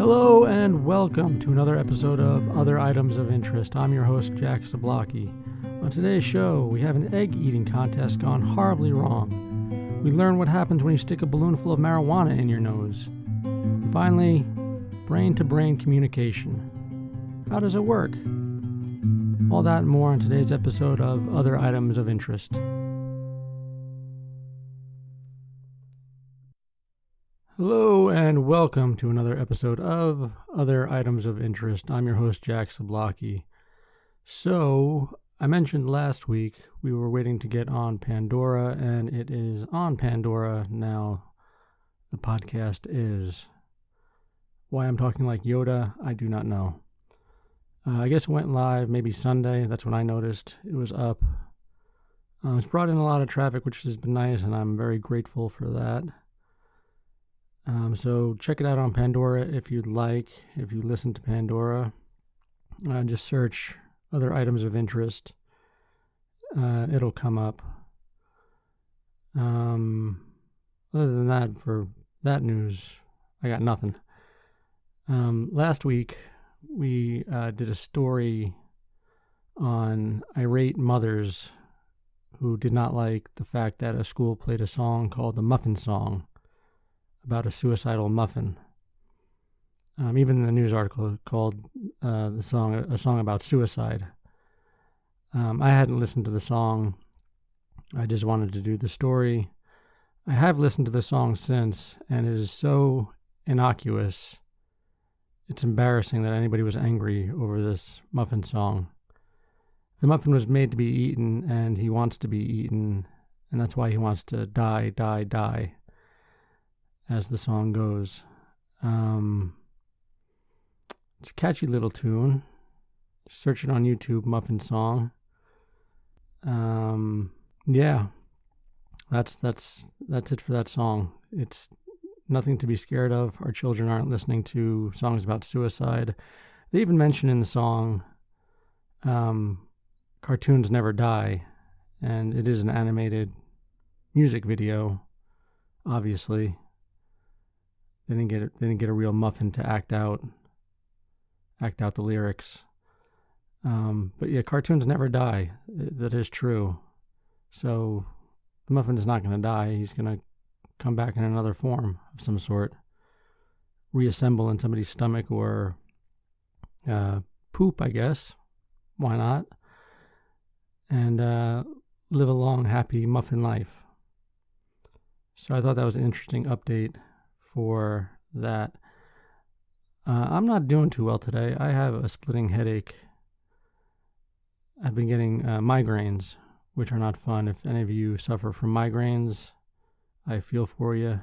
Hello and welcome to another episode of Other Items of Interest. I'm your host, Jack Zablocki. On today's show, we have an egg-eating contest gone horribly wrong. We learn what happens when you stick a balloon full of marijuana in your nose. And finally, brain-to-brain communication. How does it work? All that and more on today's episode of Other Items of Interest. Hello and welcome to another episode of Other Items of Interest. I'm your host, Jack Zablocki. So, I mentioned last week we were waiting to get on Pandora, and it is on Pandora now. The podcast is. Why I'm talking like Yoda, I do not know. I guess it went live maybe Sunday. That's when I noticed it was up. It's brought in a lot of traffic, which has been nice, and I'm very grateful for that. So check it out on Pandora if you'd like. If you listen to Pandora, just search Other Items of Interest. It'll come up. Other than that, for that news, I got nothing. Last week, we did a story on irate mothers who did not like the fact that a school played a song called the Muffin Song about a suicidal muffin. Even the news article called the song a song about suicide. I hadn't listened to the song. I just wanted to do the story. I have listened to the song since, and it is so innocuous. It's embarrassing that anybody was angry over this muffin song. The muffin was made to be eaten, and he wants to be eaten, and that's why he wants to die, die, die, as the song goes. It's a catchy little tune. Search it on YouTube, Muffin Song. Yeah, that's it for that song. It's nothing to be scared of. Our children aren't listening to songs about suicide. They even mention in the song, cartoons never die, and it is an animated music video, obviously. They didn't get a real muffin to act out the lyrics. But yeah, cartoons never die. That is true. So the muffin is not going to die. He's going to come back in another form of some sort, reassemble in somebody's stomach, or poop, I guess. Why not? And live a long, happy muffin life. So I thought that was an interesting update for that. I'm not doing too well today. I have a splitting headache. I've been getting migraines, which are not fun. If any of you suffer from migraines, I feel for you.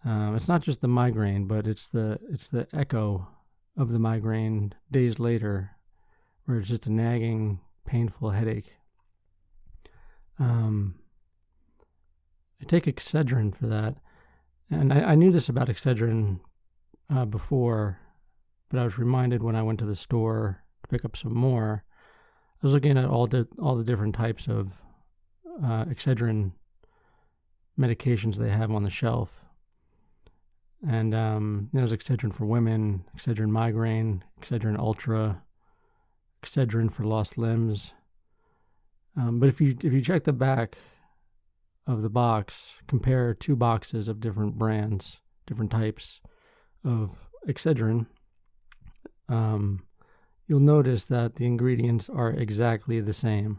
It's not just the migraine, but it's the echo of the migraine days later, where it's just a nagging, painful headache. I take Excedrin for that. And I knew this about Excedrin before, but I was reminded when I went to the store to pick up some more. I was looking at all the different types of Excedrin medications they have on the shelf. And there's Excedrin for women, Excedrin migraine, Excedrin ultra, Excedrin for lost limbs. But if you check the back of the box, compare two boxes of different brands, different types of Excedrin, you'll notice that the ingredients are exactly the same.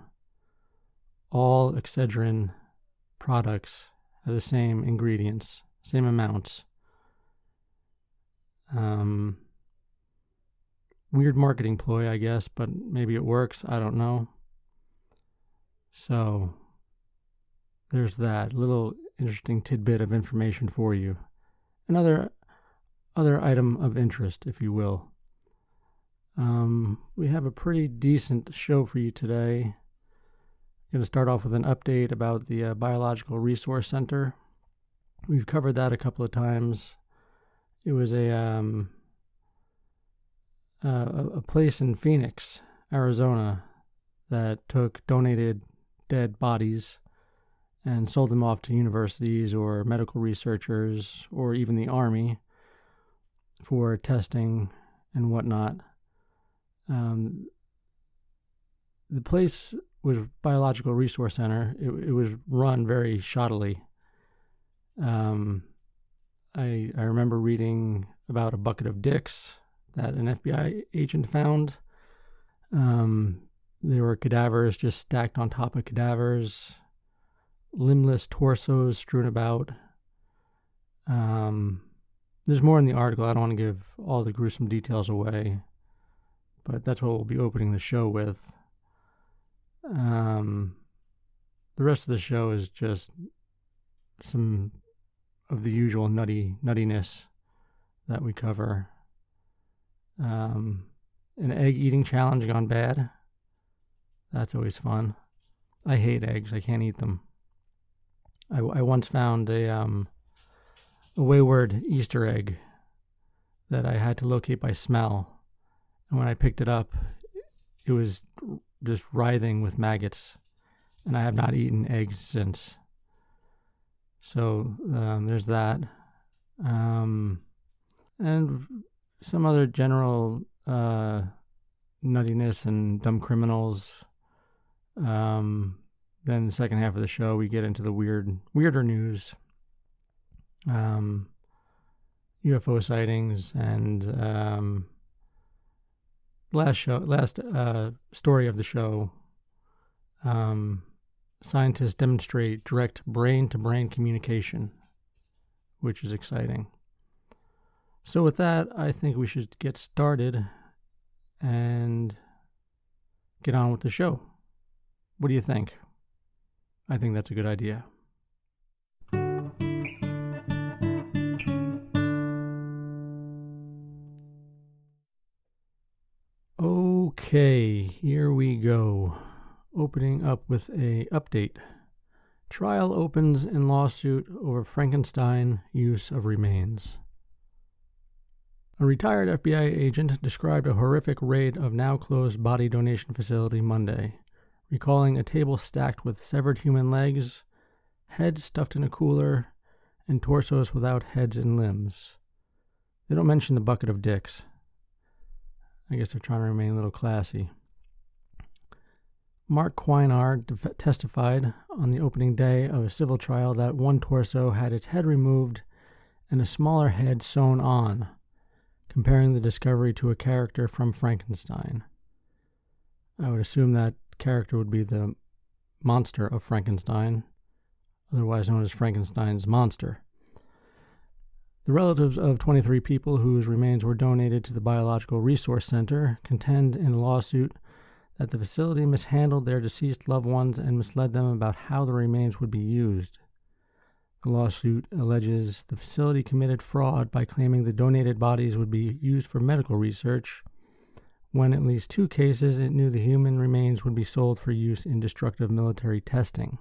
All Excedrin products have the same ingredients, same amounts. Weird marketing ploy, I guess, but maybe it works. I don't know. So there's that little interesting tidbit of information for you. Another item of interest, if you will. We have a pretty decent show for you today. I'm going to start off with an update about the Biological Resource Center. We've covered that a couple of times. It was a place in Phoenix, Arizona, that took donated dead bodies and sold them off to universities or medical researchers or even the Army for testing and whatnot. The place was Biological Resource Center. It was run very shoddily. I remember reading about a bucket of dicks that an FBI agent found. There were cadavers just stacked on top of cadavers, limbless torsos strewn about. There's more in the article. I don't want to give all the gruesome details away, but that's what we'll be opening the show with. The rest of the show is just some of the usual nuttiness that we cover. An egg eating challenge gone bad. That's always fun. I hate eggs. I can't eat them. I once found a wayward Easter egg that I had to locate by smell. And when I picked it up, it was just writhing with maggots. And I have not eaten eggs since. So there's that. And some other general nuttiness and dumb criminals. Then the second half of the show, we get into the weirder news. UFO sightings and last story of the show. Scientists demonstrate direct brain-to-brain communication, which is exciting. So with that, I think we should get started and get on with the show. What do you think? I think that's a good idea. Okay, here we go. Opening up with a update. Trial opens in lawsuit over Frankenstein use of remains. A retired FBI agent described a horrific raid of now-closed body donation facility Monday, recalling a table stacked with severed human legs, heads stuffed in a cooler, and torsos without heads and limbs. They don't mention the bucket of dicks. I guess they're trying to remain a little classy. Mark Quinar testified on the opening day of a civil trial that one torso had its head removed and a smaller head sewn on, comparing the discovery to a character from Frankenstein. I would assume that character would be the monster of Frankenstein, otherwise known as Frankenstein's monster. The relatives of 23 people whose remains were donated to the Biological Resource Center contend in a lawsuit that the facility mishandled their deceased loved ones and misled them about how the remains would be used. The lawsuit alleges the facility committed fraud by claiming the donated bodies would be used for medical research, when in at least 2 cases it knew the human remains would be sold for use in destructive military testing.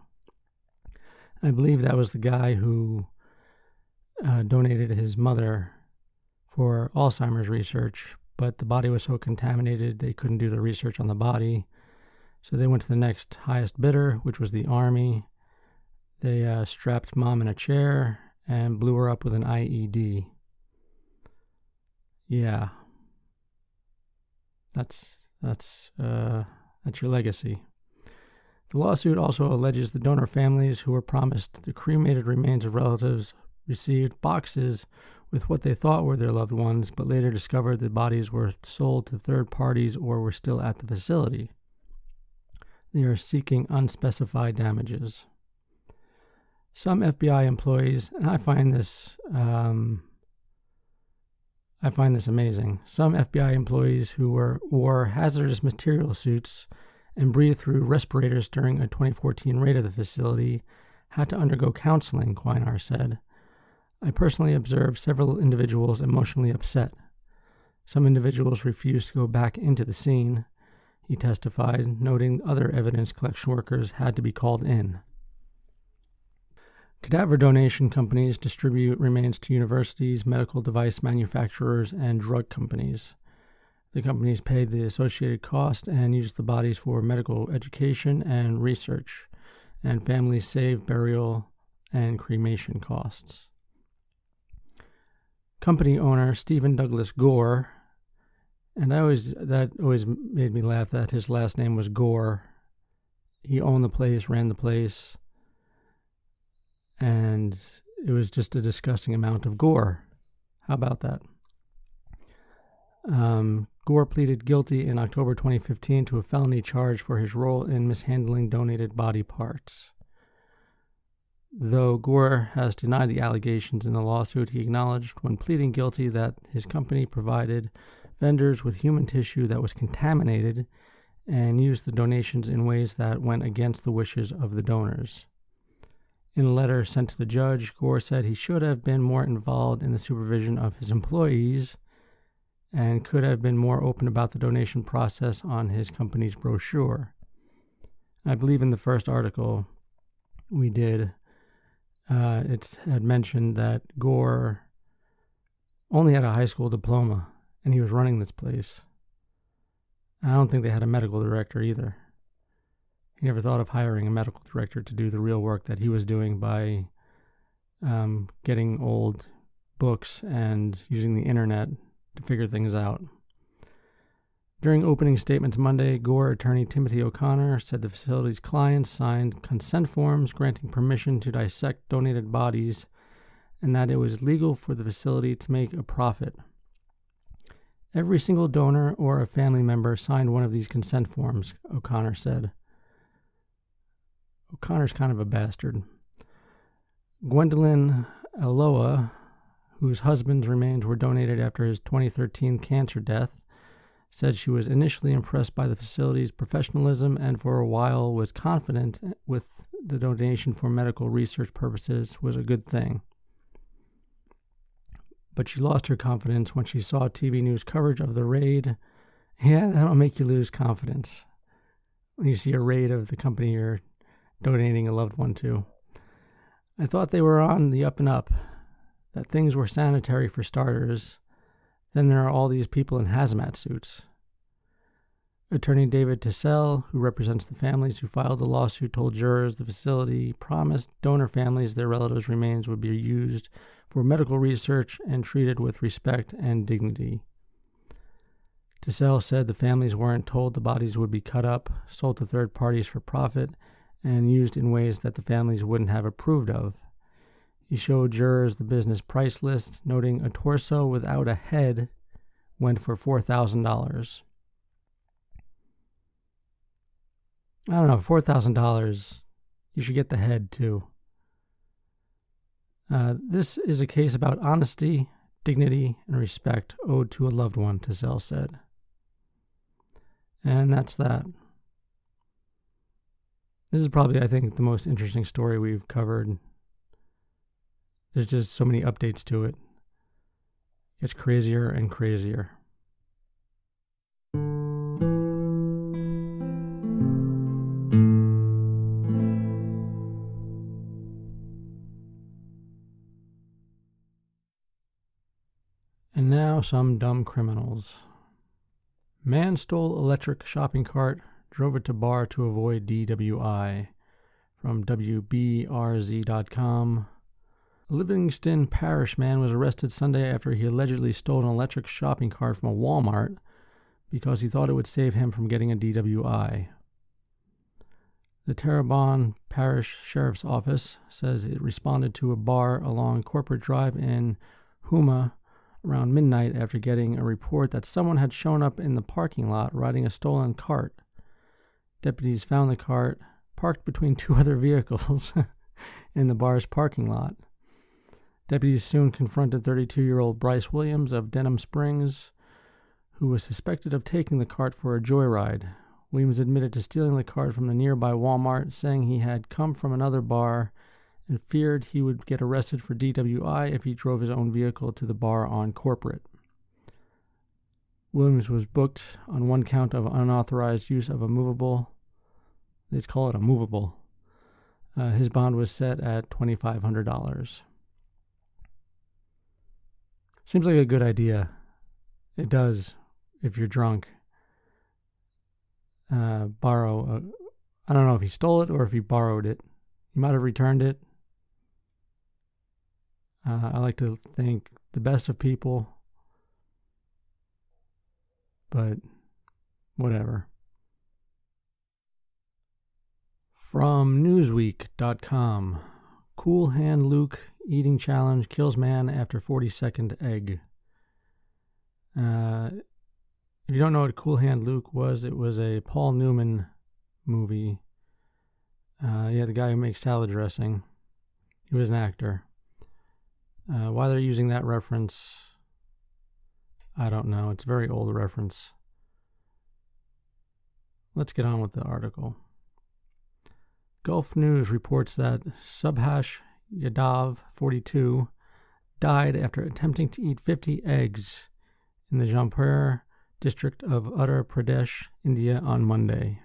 I believe that was the guy who donated his mother for Alzheimer's research, but the body was so contaminated they couldn't do the research on the body. So they went to the next highest bidder, which was the Army. They strapped Mom in a chair and blew her up with an IED. Yeah. That's your legacy. The lawsuit also alleges the donor families who were promised the cremated remains of relatives received boxes with what they thought were their loved ones, but later discovered the bodies were sold to third parties or were still at the facility. They are seeking unspecified damages. Some FBI employees, and I find this amazing. Some FBI employees who wore hazardous material suits and breathed through respirators during a 2014 raid of the facility had to undergo counseling, Quinar said. I personally observed several individuals emotionally upset. Some individuals refused to go back into the scene, he testified, noting other evidence collection workers had to be called in. Cadaver donation companies distribute remains to universities, medical device manufacturers, and drug companies. The companies pay the associated cost and use the bodies for medical education and research, and families save burial and cremation costs. company owner Stephen Douglas Gore, and that always made me laugh that his last name was Gore. He owned the place, ran the place, and it was just a disgusting amount of gore. How about that? Gore pleaded guilty in October 2015 to a felony charge for his role in mishandling donated body parts. Though Gore has denied the allegations in the lawsuit, he acknowledged when pleading guilty that his company provided vendors with human tissue that was contaminated and used the donations in ways that went against the wishes of the donors. In a letter sent to the judge, Gore said he should have been more involved in the supervision of his employees and could have been more open about the donation process on his company's brochure. I believe in the first article we did, it had mentioned that Gore only had a high school diploma, and he was running this place. I don't think they had a medical director either. He never thought of hiring a medical director to do the real work that he was doing by getting old books and using the internet to figure things out. During opening statements Monday, Gore attorney Timothy O'Connor said the facility's clients signed consent forms granting permission to dissect donated bodies and that it was legal for the facility to make a profit. Every single donor or a family member signed one of these consent forms, O'Connor said. O'Connor's kind of a bastard. Gwendolyn Aloa, whose husband's remains were donated after his 2013 cancer death, said she was initially impressed by the facility's professionalism and for a while was confident with the donation for medical research purposes was a good thing. But she lost her confidence when she saw TV news coverage of the raid. Yeah, that'll make you lose confidence when you see a raid of the company you're donating a loved one to. I thought they were on the up and up, that things were sanitary for starters. Then there are all these people in hazmat suits. Attorney David Tissell, who represents the families who filed the lawsuit, told jurors the facility promised donor families their relatives' remains would be used for medical research and treated with respect and dignity. Tissell said the families weren't told the bodies would be cut up, sold to third parties for profit, and used in ways that the families wouldn't have approved of. He showed jurors the business price list, noting a torso without a head went for $4,000. I don't know, $4,000, you should get the head too. This is a case about honesty, dignity, and respect owed to a loved one, Tissell said. And that's that. This is probably, I think, the most interesting story we've covered. There's just so many updates to it. It gets crazier and crazier. And now some dumb criminals. Man stole electric shopping cart, drove it to bar to avoid DWI. From WBRZ.com. A Livingston Parish man was arrested Sunday after he allegedly stole an electric shopping cart from a Walmart because he thought it would save him from getting a DWI. The Terrebonne Parish Sheriff's Office says it responded to a bar along Corporate Drive in Houma around midnight after getting a report that someone had shown up in the parking lot riding a stolen cart. Deputies found the cart parked between two other vehicles in the bar's parking lot. Deputies soon confronted 32-year-old Bryce Williams of Denham Springs, who was suspected of taking the cart for a joyride. Williams admitted to stealing the cart from the nearby Walmart, saying he had come from another bar and feared he would get arrested for DWI if he drove his own vehicle to the bar on Corporate. Williams was booked on one count of unauthorized use of a movable. They call it a movable. His bond was set at $2,500. Seems like a good idea. It does, if you're drunk. Borrow. I don't know if he stole it or if he borrowed it. He might have returned it. I like to think the best of people, but whatever. From Newsweek.com, Cool Hand Luke eating challenge kills man after 40-second egg. If you don't know what Cool Hand Luke was, it was a Paul Newman movie. The guy who makes salad dressing. He was an actor. Why they're using that reference, I don't know. It's a very old reference. Let's get on with the article. Gulf News reports that Subhash Yadav, 42, died after attempting to eat 50 eggs in the Jampur district of Uttar Pradesh, India on Monday.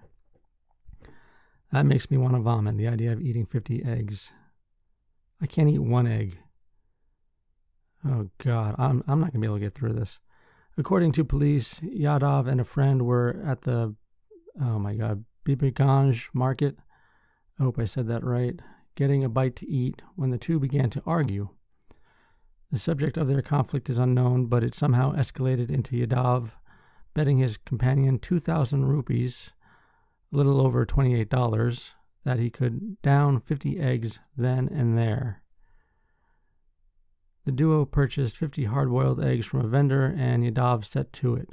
That makes me want to vomit, the idea of eating 50 eggs. I can't eat one egg. Oh, God, I'm not going to be able to get through this. According to police, Yadav and a friend were at the, Bibiganj market, I hope I said that right, getting a bite to eat when the two began to argue. The subject of their conflict is unknown, but it somehow escalated into Yadav betting his companion 2,000 rupees, a little over $28, that he could down 50 eggs then and there. The duo purchased 50 hard-boiled eggs from a vendor, and Yadav set to it.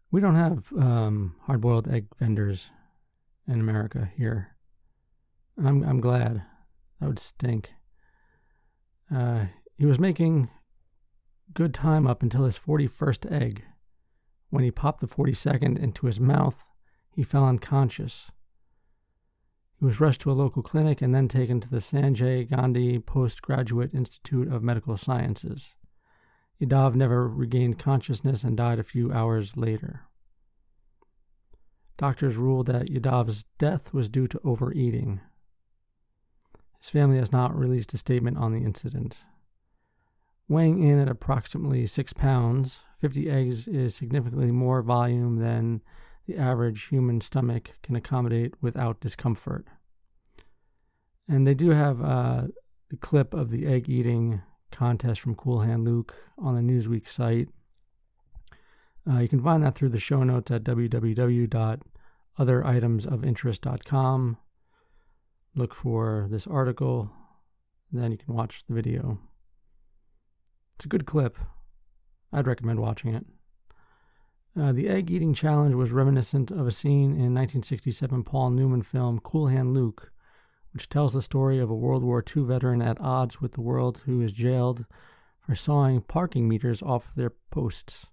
We don't have hard-boiled egg vendors in America here. And I'm glad. That would stink. He was making good time up until his 41st egg. When he popped the 42nd into his mouth, he fell unconscious. He was rushed to a local clinic and then taken to the Sanjay Gandhi Postgraduate Institute of Medical Sciences. Yadav never regained consciousness and died a few hours later. Doctors ruled that Yadav's death was due to overeating. His family has not released a statement on the incident. Weighing in at approximately 6 pounds, 50 eggs is significantly more volume than the average human stomach can accommodate without discomfort. And they do have the clip of the egg eating contest from Cool Hand Luke on the Newsweek site. You can find that through the show notes at www.otheritemsofinterest.com. Look for this article, and then you can watch the video. It's a good clip. I'd recommend watching it. The egg eating challenge was reminiscent of a scene in 1967 Paul Newman film Cool Hand Luke, which tells the story of a World War II veteran at odds with the world who is jailed for sawing parking meters off their posts.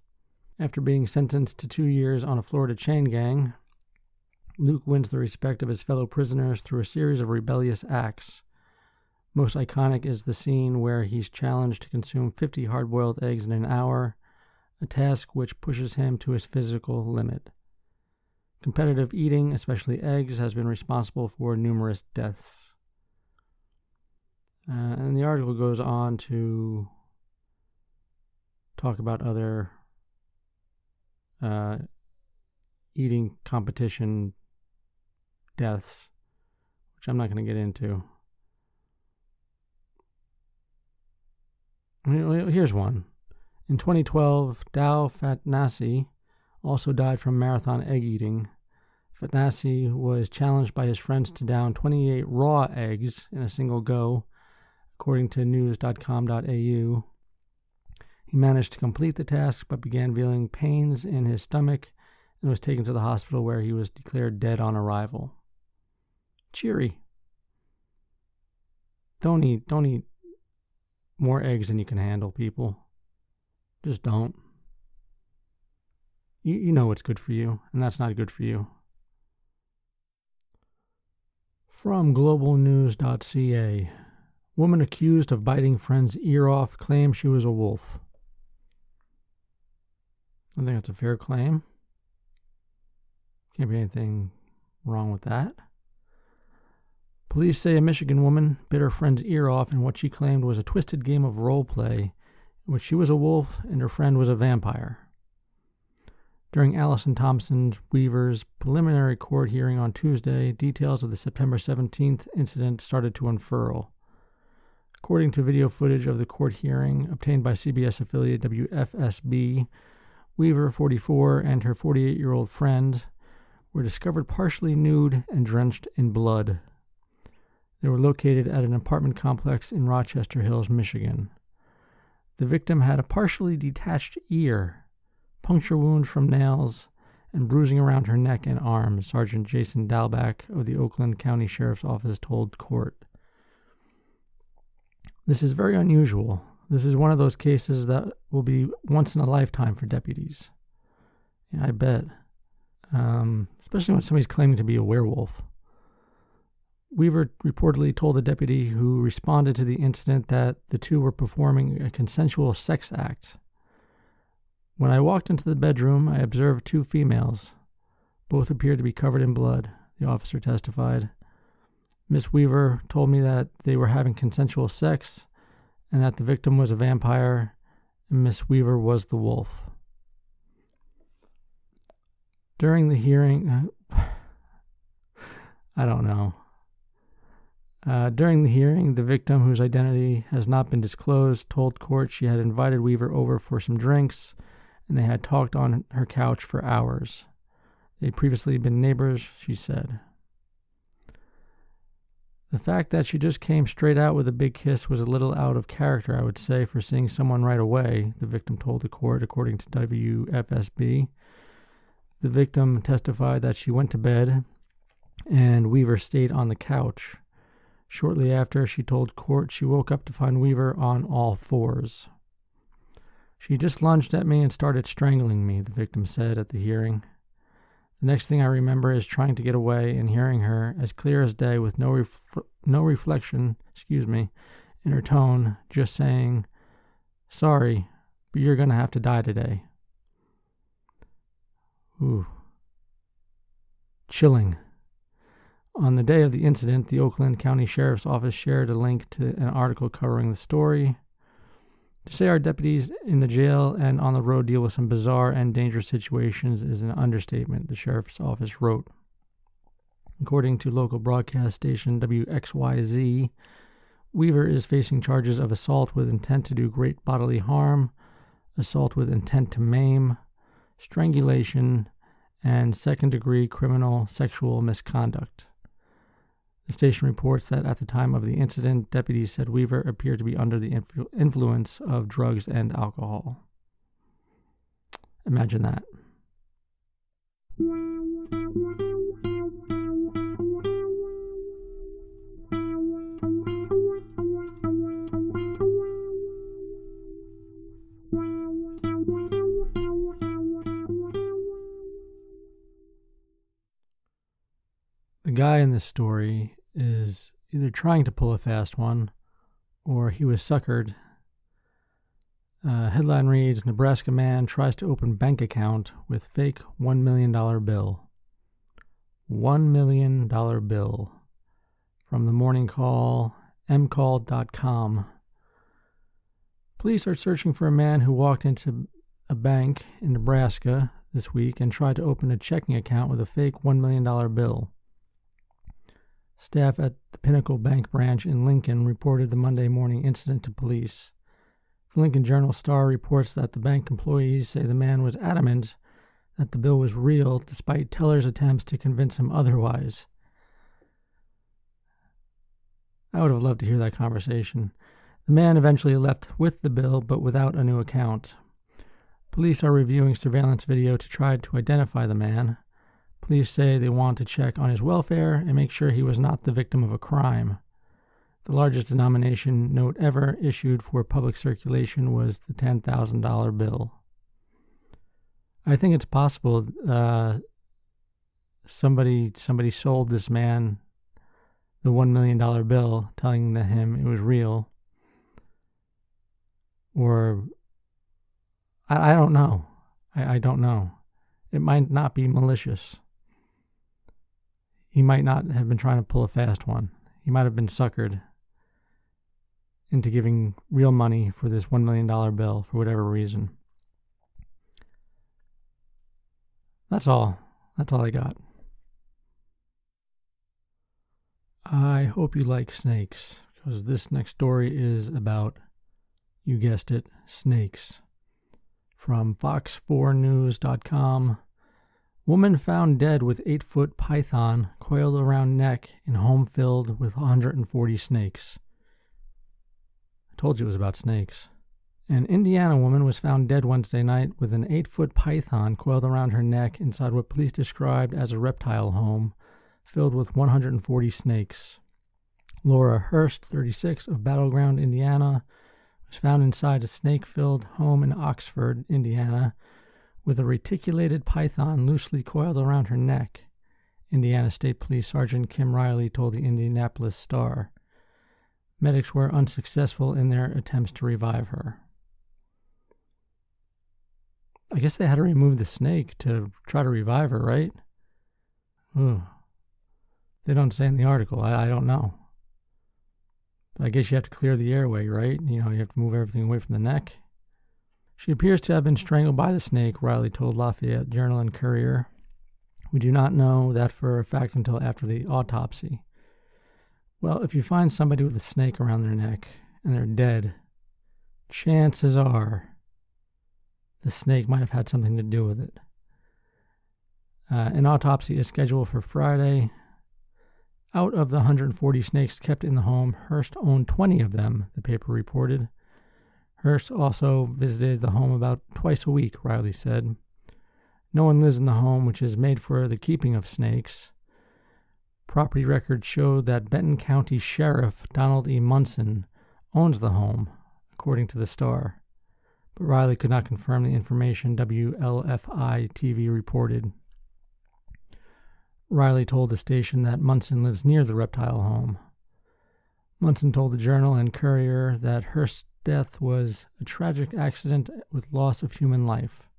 After being sentenced to 2 years on a Florida chain gang, Luke wins the respect of his fellow prisoners through a series of rebellious acts. Most iconic is the scene where he's challenged to consume 50 hard-boiled eggs in an hour, a task which pushes him to his physical limit. Competitive eating, especially eggs, has been responsible for numerous deaths. And the article goes on to talk about other eating competition deaths, which I'm not going to get into. Here's one. In 2012, Dow Fatnasi also died from marathon egg eating. Fatnasi was challenged by his friends to down 28 raw eggs in a single go, according to news.com.au. He managed to complete the task, but began feeling pains in his stomach and was taken to the hospital, where he was declared dead on arrival. Cheery. Don't eat more eggs than you can handle, people. Just don't. You know what's good for you, and that's not good for you. From globalnews.ca, woman accused of biting friend's ear off claims she was a wolf. I think that's a fair claim. Can't be anything wrong with that. Police say a Michigan woman bit her friend's ear off in what she claimed was a twisted game of role play, in which she was a wolf and her friend was a vampire. During Allison Thompson Weaver's preliminary court hearing on Tuesday, details of the September 17th incident started to unfurl. According to video footage of the court hearing obtained by CBS affiliate WFSB, Weaver, 44, and her 48-year-old friend were discovered partially nude and drenched in blood. They were located at an apartment complex in Rochester Hills, Michigan. The victim had a partially detached ear, puncture wounds from nails, and bruising around her neck and arms, Sergeant Jason Dalback of the Oakland County Sheriff's Office told court. This is very unusual. This is one of those cases that will be once in a lifetime for deputies. Yeah, I bet. Especially when somebody's claiming to be a werewolf. Weaver reportedly told the deputy who responded to the incident that the two were performing a consensual sex act. When I walked into the bedroom, I observed two females. Both appeared to be covered in blood, the officer testified. Miss Weaver told me that they were having consensual sex and that the victim was a vampire and Miss Weaver was the wolf. During the hearing, I don't know. During the hearing, the victim, whose identity has not been disclosed, told court she had invited Weaver over for some drinks and they had talked on her couch for hours. They'd previously been neighbors, she said. The fact that she just came straight out with a big kiss was a little out of character, I would say, for seeing someone right away, the victim told the court, according to WFSB. The victim testified that she went to bed and Weaver stayed on the couch. Shortly after, she told court she woke up to find Weaver on all fours. She just lunged at me and started strangling me, the victim said at the hearing. The next thing I remember is trying to get away and hearing her, as clear as day, with no reflection, in her tone, just saying, "Sorry, but you're going to have to die today." Ooh. Chilling. On the day of the incident, the Oakland County Sheriff's Office shared a link to an article covering the story. To say our deputies in the jail and on the road deal with some bizarre and dangerous situations is an understatement, the Sheriff's Office wrote. According to local broadcast station WXYZ, Weaver is facing charges of assault with intent to do great bodily harm, assault with intent to maim, strangulation, and second-degree criminal sexual misconduct. The station reports that at the time of the incident, deputies said Weaver appeared to be under the influence of drugs and alcohol. Imagine that. The guy in this story is either trying to pull a fast one or he was suckered. Headline reads, Nebraska man tries to open bank account with fake $1 million bill. $1 million bill. From the Morning Call, mcall.com. Police are searching for a man who walked into a bank in Nebraska this week and tried to open a checking account with a fake $1 million bill. Staff at the Pinnacle Bank branch in Lincoln reported the Monday morning incident to police. The Lincoln Journal-Star reports that the bank employees say the man was adamant that the bill was real despite tellers' attempts to convince him otherwise. I would have loved to hear that conversation. The man eventually left with the bill but without a new account. Police are reviewing surveillance video to try to identify the man. Police say they want to check on his welfare and make sure he was not the victim of a crime. The largest denomination note ever issued for public circulation was the $10,000 bill. I think it's possible somebody sold this man the $1 million bill, telling him it was real. Or, I don't know. I don't know. It might not be malicious. He might not have been trying to pull a fast one. He might have been suckered into giving real money for this $1 million bill for whatever reason. That's all. That's all I got. I hope you like snakes, because this next story is about, you guessed it, snakes. From fox4news.com, woman found dead with 8-foot python coiled around neck in home filled with 140 snakes. I told you it was about snakes. An Indiana woman was found dead Wednesday night with an 8-foot python coiled around her neck inside what police described as a reptile home filled with 140 snakes. Laura Hurst, 36, of Battleground, Indiana, was found inside a snake-filled home in Oxford, Indiana, with a reticulated python loosely coiled around her neck, Indiana State Police Sergeant Kim Riley told the Indianapolis Star. Medics were unsuccessful in their attempts to revive her. I guess they had to remove the snake to try to revive her, right? Ooh. They don't say in the article. I don't know. But I guess you have to clear the airway, right? You have to move everything away from the neck. She appears to have been strangled by the snake, Riley told Lafayette Journal and Courier. We do not know that for a fact until after the autopsy. Well, if you find somebody with a snake around their neck and they're dead, chances are the snake might have had something to do with it. An autopsy is scheduled for Friday. Out of the 140 snakes kept in the home, Hurst owned 20 of them, the paper reported. Hurst also visited the home about twice a week, Riley said. No one lives in the home, which is made for the keeping of snakes. Property records showed that Benton County Sheriff Donald E. Munson owns the home, according to the Star. But Riley could not confirm the information WLFI-TV reported. Riley told the station that Munson lives near the reptile home. Munson told the Journal and Courier that Hurst's death was a tragic accident with loss of human life.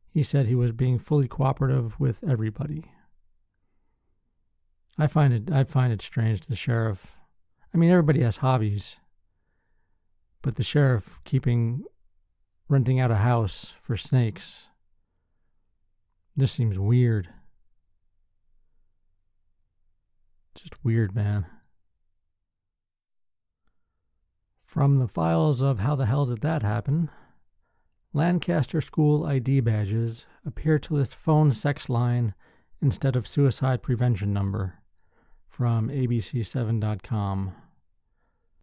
He said he was being fully cooperative with everybody. I find it strange, the sheriff. I mean, everybody has hobbies, but the sheriff renting out a house for snakes, this seems weird. Just weird, man. From the files of How the Hell Did That Happen, Lancaster school ID badges appear to list phone sex line instead of suicide prevention number. From abc7.com.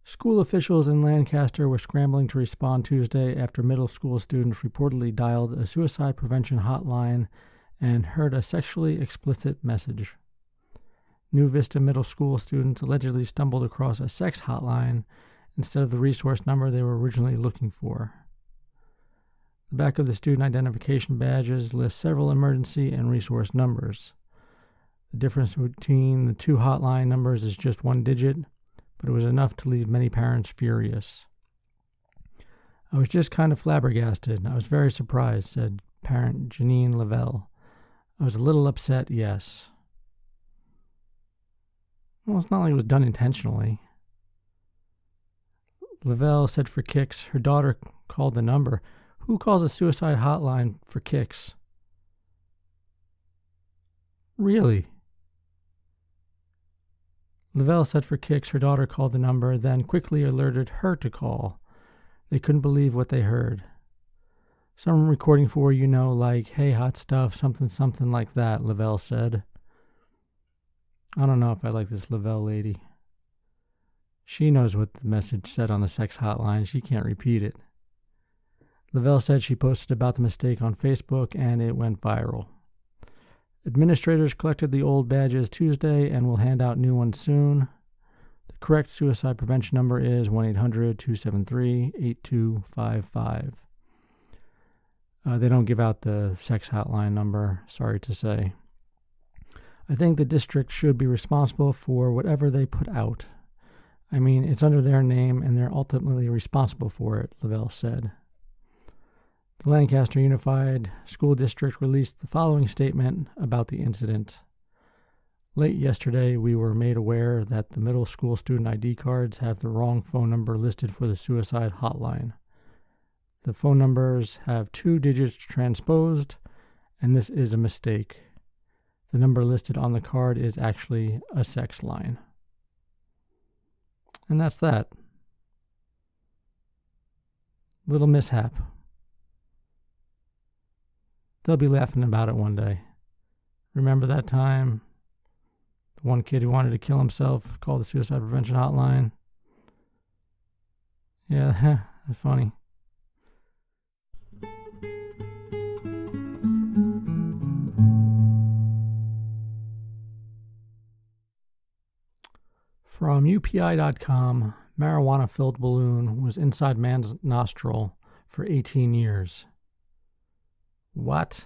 School officials in Lancaster were scrambling to respond Tuesday after middle school students reportedly dialed a suicide prevention hotline and heard a sexually explicit message. New Vista Middle School students allegedly stumbled across a sex hotline instead of the resource number they were originally looking for. The back of the student identification badges lists several emergency and resource numbers. The difference between the two hotline numbers is just one digit, but it was enough to leave many parents furious. I was just kind of flabbergasted. I was very surprised, said parent Janine Lavelle. I was a little upset, yes. Well, it's not like it was done intentionally. Lavelle said for kicks, her daughter called the number. Who calls a suicide hotline for kicks? Really? Lavelle said for kicks, her daughter called the number, then quickly alerted her to call. They couldn't believe what they heard. Some recording for, like, hey, hot stuff, something like that, Lavelle said. I don't know if I like this Lavelle lady. She knows what the message said on the sex hotline. She can't repeat it. Lavelle said she posted about the mistake on Facebook and it went viral. Administrators collected the old badges Tuesday and will hand out new ones soon. The correct suicide prevention number is 1-800-273-8255. They don't give out the sex hotline number, sorry to say. I think the district should be responsible for whatever they put out. I mean, it's under their name and they're ultimately responsible for it, Lavelle said. The Lancaster Unified School District released the following statement about the incident. Late yesterday, we were made aware that the middle school student ID cards have the wrong phone number listed for the suicide hotline. The phone numbers have 2 digits transposed, and this is a mistake. The number listed on the card is actually a sex line. And that's that. Little mishap. They'll be laughing about it one day. Remember that time? The one kid who wanted to kill himself called the suicide prevention hotline. Yeah, that's funny. From UPI.com, marijuana-filled balloon was inside man's nostril for 18 years. What?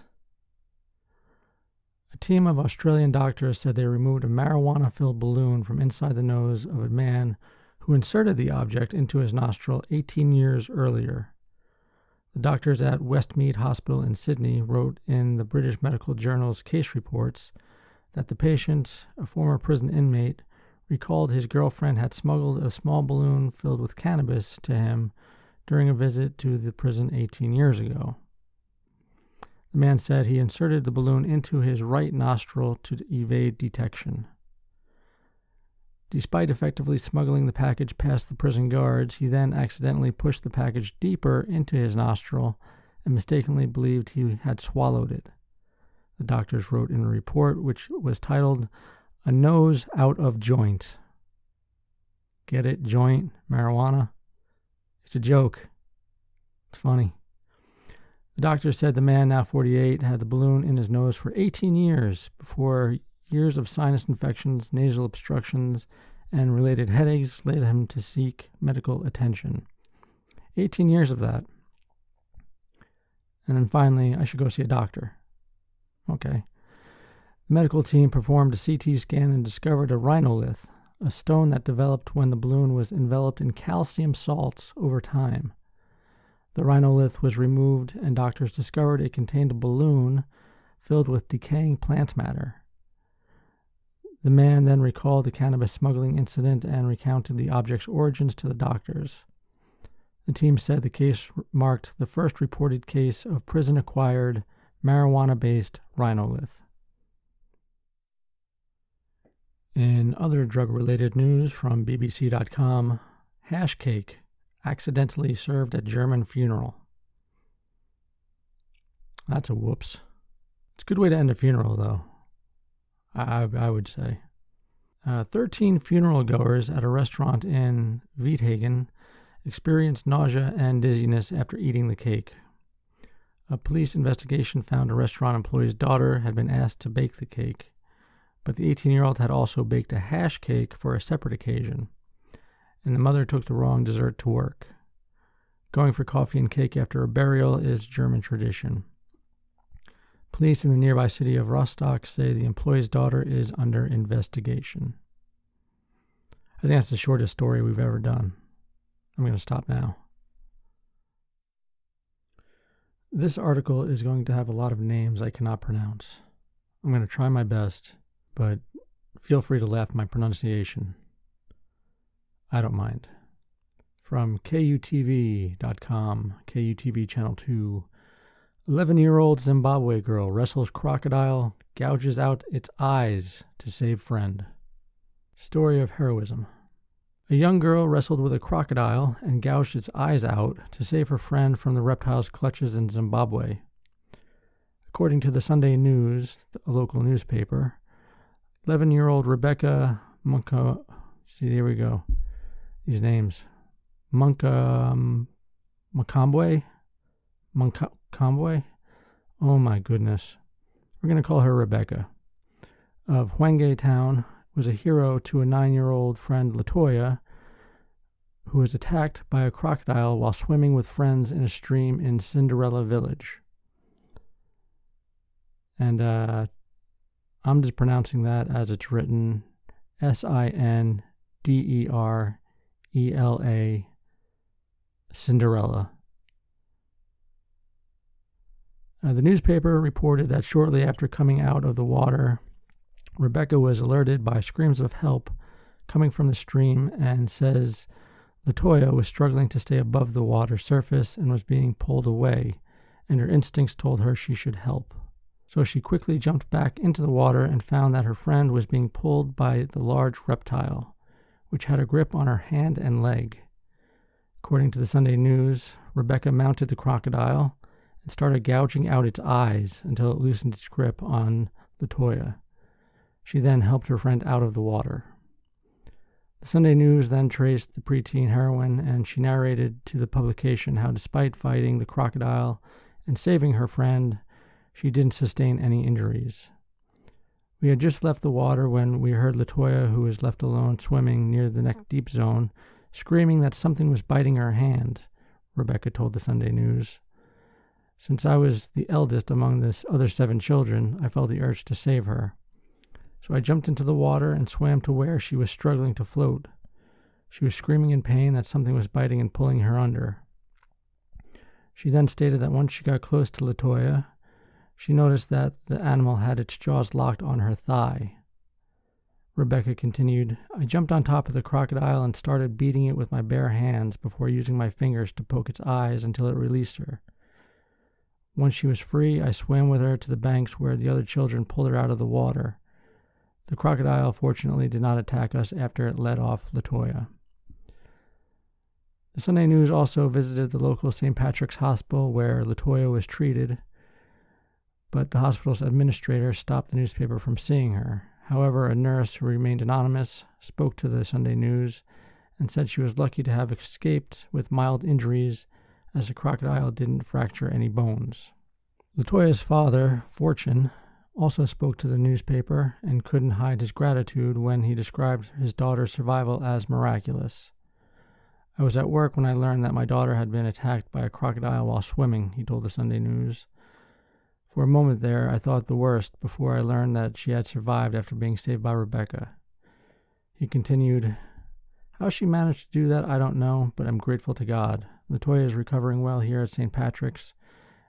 A team of Australian doctors said they removed a marijuana-filled balloon from inside the nose of a man who inserted the object into his nostril 18 years earlier. The doctors at Westmead Hospital in Sydney wrote in the British Medical Journal's case reports that the patient, a former prison inmate, recalled his girlfriend had smuggled a small balloon filled with cannabis to him during a visit to the prison 18 years ago. The man said he inserted the balloon into his right nostril to evade detection. Despite effectively smuggling the package past the prison guards, he then accidentally pushed the package deeper into his nostril and mistakenly believed he had swallowed it. The doctors wrote in a report which was titled, "A Nose Out of Joint." Get it? Joint? Marijuana? It's a joke. It's funny. The doctor said the man, now 48, had the balloon in his nose for 18 years before years of sinus infections, nasal obstructions, and related headaches led him to seek medical attention. 18 years of that. And then finally, I should go see a doctor. Okay. The medical team performed a CT scan and discovered a rhinolith, a stone that developed when the balloon was enveloped in calcium salts over time. The rhinolith was removed, and doctors discovered it contained a balloon filled with decaying plant matter. The man then recalled the cannabis smuggling incident and recounted the object's origins to the doctors. The team said the case marked the first reported case of prison-acquired, marijuana-based rhinolith. In other drug-related news from BBC.com, hash cake accidentally served at German funeral. That's a whoops. It's a good way to end a funeral, though, I would say. 13 funeral goers at a restaurant in Wiethagen experienced nausea and dizziness after eating the cake. A police investigation found a restaurant employee's daughter had been asked to bake the cake, but the 18-year-old had also baked a hash cake for a separate occasion, and the mother took the wrong dessert to work. Going for coffee and cake after a burial is German tradition. Police in the nearby city of Rostock say the employee's daughter is under investigation. I think that's the shortest story we've ever done. I'm going to stop now. This article is going to have a lot of names I cannot pronounce. I'm going to try my best, but feel free to laugh at my pronunciation. I don't mind. From KUTV.com, KUTV Channel 2, 11-year-old Zimbabwe girl wrestles crocodile, gouges out its eyes to save friend. Story of heroism. A young girl wrestled with a crocodile and gouged its eyes out to save her friend from the reptile's clutches in Zimbabwe. According to the Sunday News, a local newspaper, 11-year-old Rebecca Munka... See, there we go. These names. Munkambwe? Oh my goodness. We're going to call her Rebecca. Of Hwenge Town, was a hero to a 9-year-old friend Latoya, who was attacked by a crocodile while swimming with friends in a stream in Cinderella Village. And I'm just pronouncing that as it's written, Sinderela, Cinderella. The newspaper reported that shortly after coming out of the water, Rebecca was alerted by screams of help coming from the stream, and says Latoya was struggling to stay above the water surface and was being pulled away, and her instincts told her she should help. So she quickly jumped back into the water and found that her friend was being pulled by the large reptile, which had a grip on her hand and leg. According to the Sunday News, Rebecca mounted the crocodile and started gouging out its eyes until it loosened its grip on Latoya. She then helped her friend out of the water. The Sunday News then traced the preteen heroine, and she narrated to the publication how despite fighting the crocodile and saving her friend, she didn't sustain any injuries. We had just left the water when we heard Latoya, who was left alone swimming near the neck-deep zone, screaming that something was biting her hand, Rebecca told the Sunday News. Since I was the eldest among the other 7 children, I felt the urge to save her. So I jumped into the water and swam to where she was struggling to float. She was screaming in pain that something was biting and pulling her under. She then stated that once she got close to Latoya, she noticed that the animal had its jaws locked on her thigh. Rebecca continued, I jumped on top of the crocodile and started beating it with my bare hands before using my fingers to poke its eyes until it released her. Once she was free, I swam with her to the banks where the other children pulled her out of the water. The crocodile, fortunately, did not attack us after it led off Latoya. The Sunday News also visited the local St. Patrick's Hospital where Latoya was treated, but the hospital's administrator stopped the newspaper from seeing her. However, a nurse who remained anonymous spoke to the Sunday News and said she was lucky to have escaped with mild injuries as the crocodile didn't fracture any bones. Latoya's father, Fortune, also spoke to the newspaper and couldn't hide his gratitude when he described his daughter's survival as miraculous. I was at work when I learned that my daughter had been attacked by a crocodile while swimming, he told the Sunday News. For a moment there, I thought the worst before I learned that she had survived after being saved by Rebecca. He continued, how she managed to do that, I don't know, but I'm grateful to God. Latoya is recovering well here at St. Patrick's,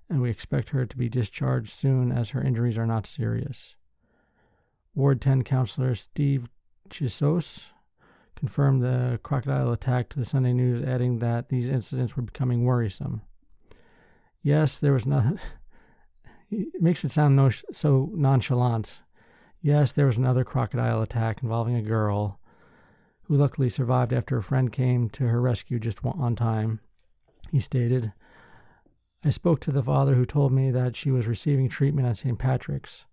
and we expect her to be discharged soon as her injuries are not serious. Ward 10 Counselor Steve Chisos confirmed the crocodile attack to the Sunday News, adding that these incidents were becoming worrisome. Yes, there was nothing... It makes it sound so nonchalant. Yes, there was another crocodile attack involving a girl who luckily survived after a friend came to her rescue just on time. He stated, I spoke to the father who told me that she was receiving treatment at St. Patrick's.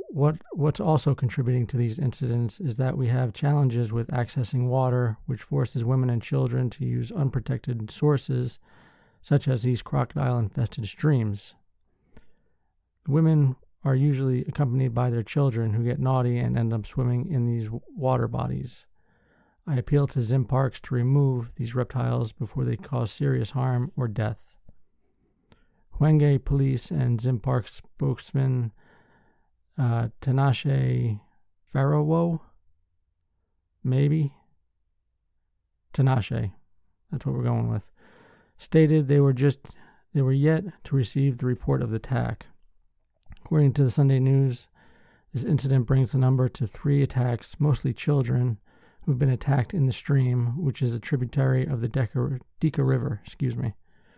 What's also contributing to these incidents is that we have challenges with accessing water, which forces women and children to use unprotected sources, such as these crocodile-infested streams. Women are usually accompanied by their children who get naughty and end up swimming in these water bodies. I appeal to Zim Parks to remove these reptiles before they cause serious harm or death. Hwenge Police and Zim Parks spokesman Tinashe Farawo, Tinashe, that's what we're going with, stated they were yet to receive the report of the attack. According to the Sunday News, this incident brings the number to 3 attacks, mostly children, who've been attacked in the stream, which is a tributary of the Dika River.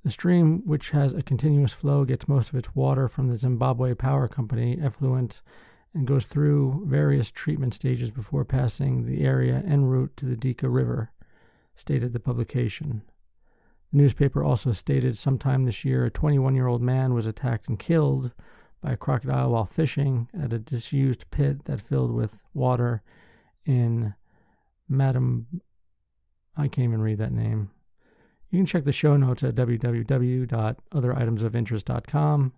The stream, which has a continuous flow, gets most of its water from the Zimbabwe Power Company effluent and goes through various treatment stages before passing the area en route to the Dika River, stated the publication. The newspaper also stated sometime this year a 21-year-old man was attacked and killed by a crocodile while fishing at a disused pit that filled with water in I can't even read that name. You can check the show notes at www.otheritemsofinterest.com,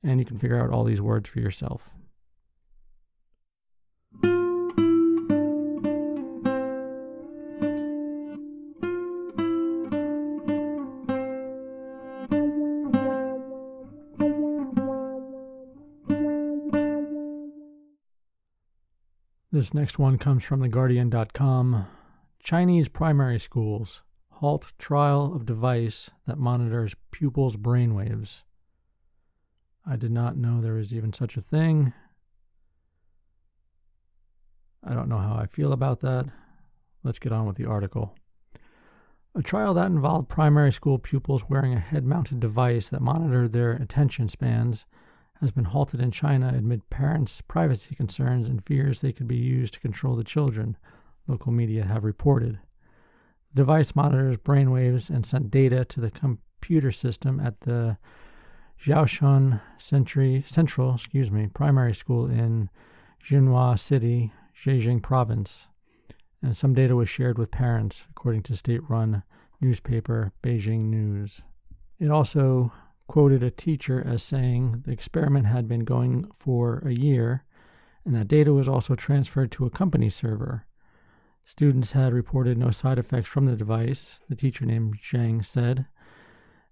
and you can figure out all these words for yourself. This next one comes from theguardian.com. Chinese primary schools halt trial of device that monitors pupils' brainwaves. I did not know there was even such a thing. I don't know how I feel about that. Let's get on with the article. A trial that involved primary school pupils wearing a head-mounted device that monitored their attention spans has been halted in China amid parents' privacy concerns and fears they could be used to control the children, local media have reported. The device monitors brainwaves and sent data to the computer system at the Jiaoshan Central Primary School in Jinhua City, Zhejiang Province, and some data was shared with parents, according to state-run newspaper Beijing News. It also quoted a teacher as saying the experiment had been going for a year, and that data was also transferred to a company server. Students had reported no side effects from the device, the teacher named Zhang said,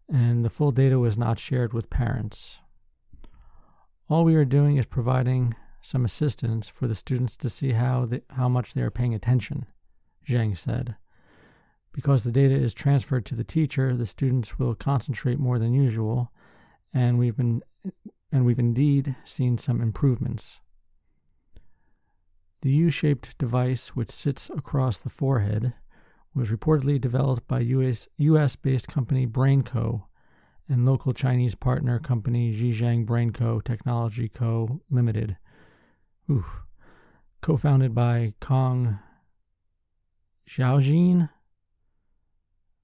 and the full data was not shared with parents. All we are doing is providing some assistance for the students to see how much they are paying attention, Zhang said. Because the data is transferred to the teacher, the students will concentrate more than usual, and we've indeed seen some improvements. The U-shaped device, which sits across the forehead, was reportedly developed by U.S.-based company BrainCo and local Chinese partner company Zhejiang BrainCo Technology Co. Limited, co-founded by Kong Xiaojin.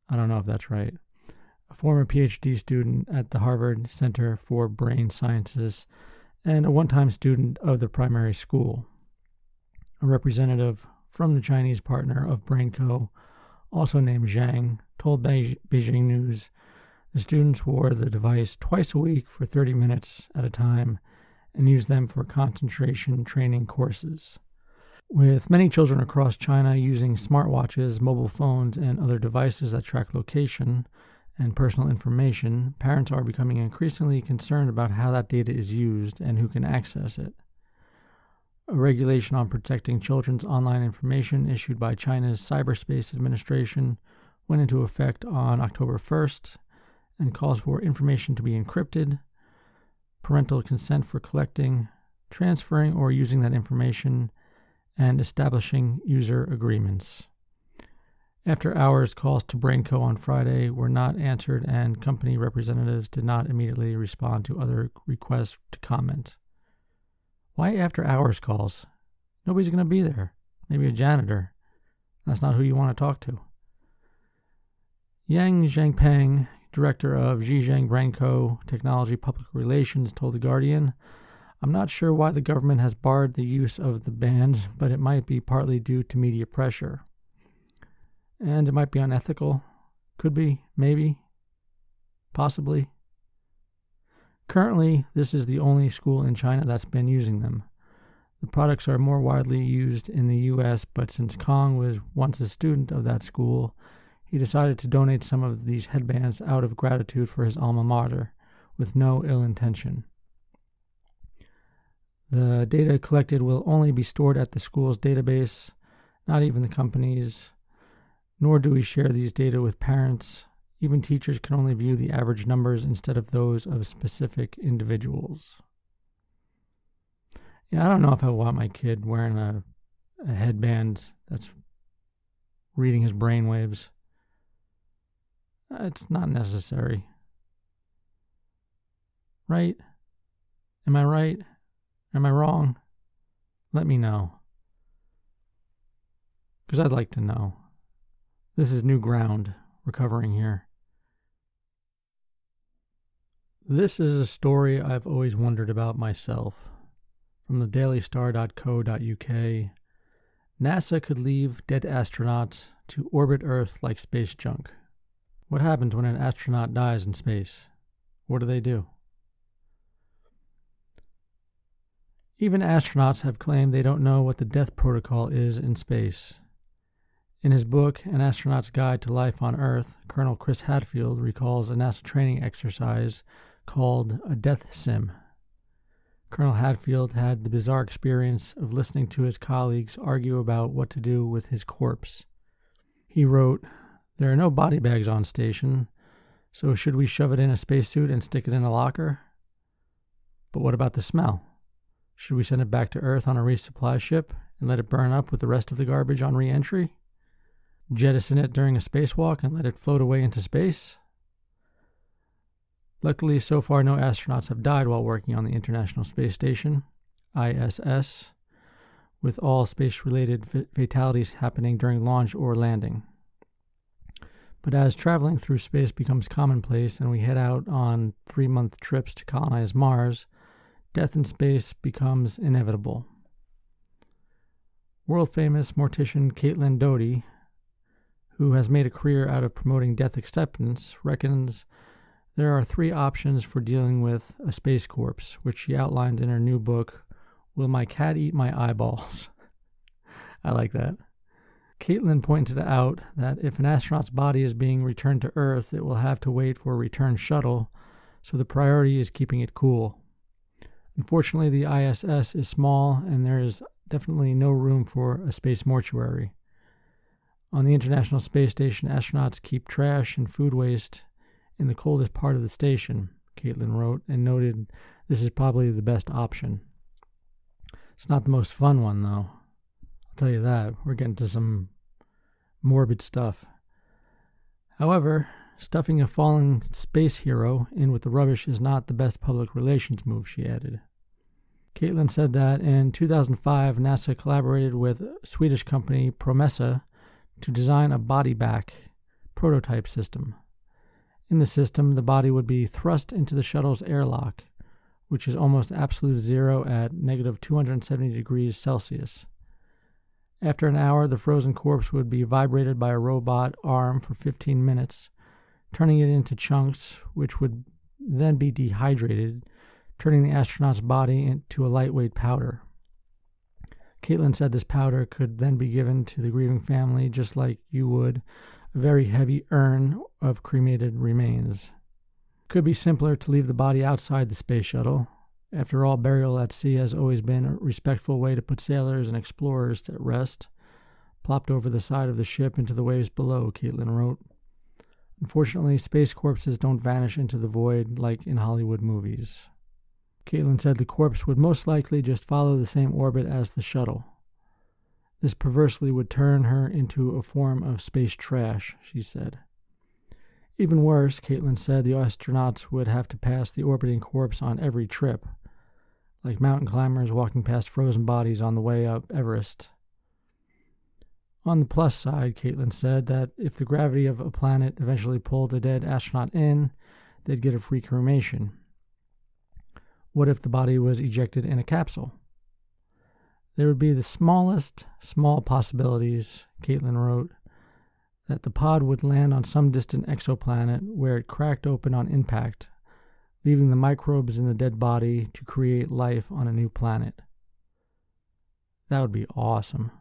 I don't know if that's right. A former PhD student at the Harvard Center for Brain Sciences and a one-time student of the primary school. A representative from the Chinese partner of BrainCo, also named Zhang, told Beijing News the students wore the device twice a week for 30 minutes at a time and used them for concentration training courses. With many children across China using smartwatches, mobile phones, and other devices that track location and personal information, parents are becoming increasingly concerned about how that data is used and who can access it. A regulation on protecting children's online information issued by China's Cyberspace Administration went into effect on October 1st and calls for information to be encrypted, parental consent for collecting, transferring, or using that information, and establishing user agreements. After-hours calls to BrainCo on Friday were not answered, and company representatives did not immediately respond to other requests to comment. Why after-hours calls? Nobody's going to be there. Maybe a janitor. That's not who you want to talk to. Yang Zhangpeng, director of Zhejiang BrainCo Technology Public Relations, told The Guardian, "I'm not sure why the government has barred the use of the bands, but it might be partly due to media pressure. And it might be unethical. Could be, maybe, possibly. Currently, this is the only school in China that's been using them. The products are more widely used in the U.S., but since Kong was once a student of that school, he decided to donate some of these headbands out of gratitude for his alma mater, with no ill intention. The data collected will only be stored at the school's database, not even the company's, nor do we share these data with parents. Even teachers can only view the average numbers instead of those of specific individuals." Yeah, I don't know if I want my kid wearing a headband that's reading his brainwaves. It's not necessary. Right? Am I right? Am I wrong? Let me know. Because I'd like to know. This is new ground we're covering here. This is a story I've always wondered about myself. From the dailystar.co.uk, NASA could leave dead astronauts to orbit Earth like space junk. What happens when an astronaut dies in space? What do they do? Even astronauts have claimed they don't know what the death protocol is in space. In his book, An Astronaut's Guide to Life on Earth, Colonel Chris Hadfield recalls a NASA training exercise called a death sim. Colonel Hadfield had the bizarre experience of listening to his colleagues argue about what to do with his corpse. He wrote, "There are no body bags on station, so should we shove it in a spacesuit and stick it in a locker? But what about the smell? Should we send it back to Earth on a resupply ship and let it burn up with the rest of the garbage on re-entry? Jettison it during a spacewalk and let it float away into space?" Luckily, so far no astronauts have died while working on the International Space Station, ISS, with all space-related fatalities happening during launch or landing. But as traveling through space becomes commonplace and we head out on 3-month trips to colonize Mars, death in space becomes inevitable. World-famous mortician Caitlin Doughty, who has made a career out of promoting death acceptance, reckons there are 3 options for dealing with a space corpse, which she outlined in her new book, Will My Cat Eat My Eyeballs? I like that. Caitlin pointed out that if an astronaut's body is being returned to Earth, it will have to wait for a return shuttle, so the priority is keeping it cool. Unfortunately, the ISS is small, and there is definitely no room for a space mortuary. On the International Space Station, astronauts keep trash and food waste in the coldest part of the station, Caitlin wrote, and noted this is probably the best option. It's not the most fun one, though. I'll tell you that. We're getting to some morbid stuff. However, stuffing a fallen space hero in with the rubbish is not the best public relations move, she added. Caitlin said that in 2005, NASA collaborated with Swedish company Promessa to design a body back prototype system. In the system, the body would be thrust into the shuttle's airlock, which is almost absolute zero at negative 270 degrees Celsius. After an hour, the frozen corpse would be vibrated by a robot arm for 15 minutes, turning it into chunks, which would then be dehydrated, turning the astronaut's body into a lightweight powder. Caitlin said this powder could then be given to the grieving family just like you would a very heavy urn of cremated remains. It could be simpler to leave the body outside the space shuttle. After all, burial at sea has always been a respectful way to put sailors and explorers at rest, plopped over the side of the ship into the waves below, Caitlin wrote. Unfortunately, space corpses don't vanish into the void like in Hollywood movies. Caitlin said the corpse would most likely just follow the same orbit as the shuttle. This perversely would turn her into a form of space trash, she said. Even worse, Caitlin said the astronauts would have to pass the orbiting corpse on every trip, like mountain climbers walking past frozen bodies on the way up Everest. On the plus side, Caitlin said that if the gravity of a planet eventually pulled a dead astronaut in, they'd get a free cremation. What if the body was ejected in a capsule? There would be the smallest small possibilities, Caitlin wrote, that the pod would land on some distant exoplanet where it cracked open on impact, leaving the microbes in the dead body to create life on a new planet. That would be awesome.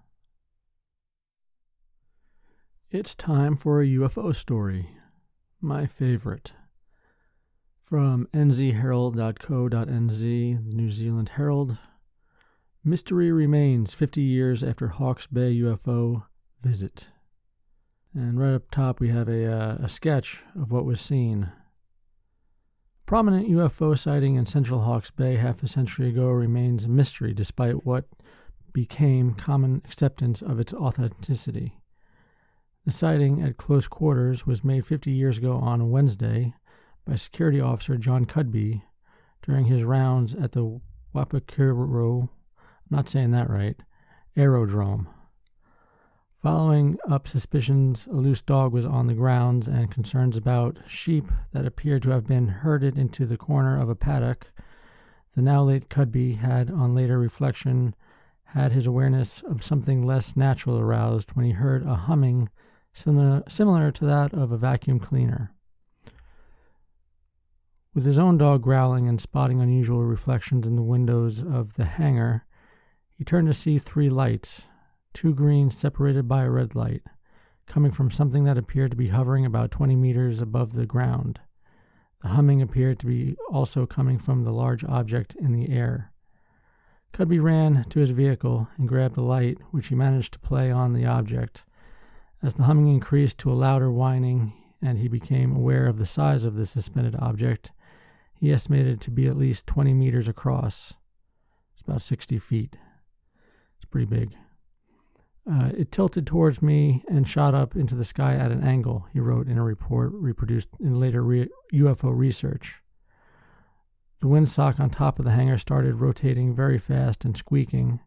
It's time for a UFO story, my favorite. From nzherald.co.nz, the New Zealand Herald. Mystery remains 50 years after Hawke's Bay UFO visit. And right up top we have a sketch of what was seen. Prominent UFO sighting in central Hawke's Bay half a century ago remains a mystery despite what became common acceptance of its authenticity. The sighting at close quarters was made 50 years ago on Wednesday by security officer John Cudby during his rounds at the Wapakiro, I'm not saying that right, aerodrome. Following up suspicions, a loose dog was on the grounds and concerns about sheep that appeared to have been herded into the corner of a paddock. The now late Cudby had, on later reflection, had his awareness of something less natural aroused when he heard a humming similar to that of a vacuum cleaner. With his own dog growling and spotting unusual reflections in the windows of the hangar, he turned to see 3 lights, 2 green separated by a red light, coming from something that appeared to be hovering about 20 meters above the ground. The humming appeared to be also coming from the large object in the air. Cudby ran to his vehicle and grabbed a light, which he managed to play on the object. As the humming increased to a louder whining and he became aware of the size of the suspended object, he estimated it to be at least 20 meters across. It's about 60 feet. It's pretty big. It tilted towards me and shot up into the sky at an angle, he wrote in a report reproduced in later UFO research. The windsock on top of the hangar started rotating very fast and squeaking,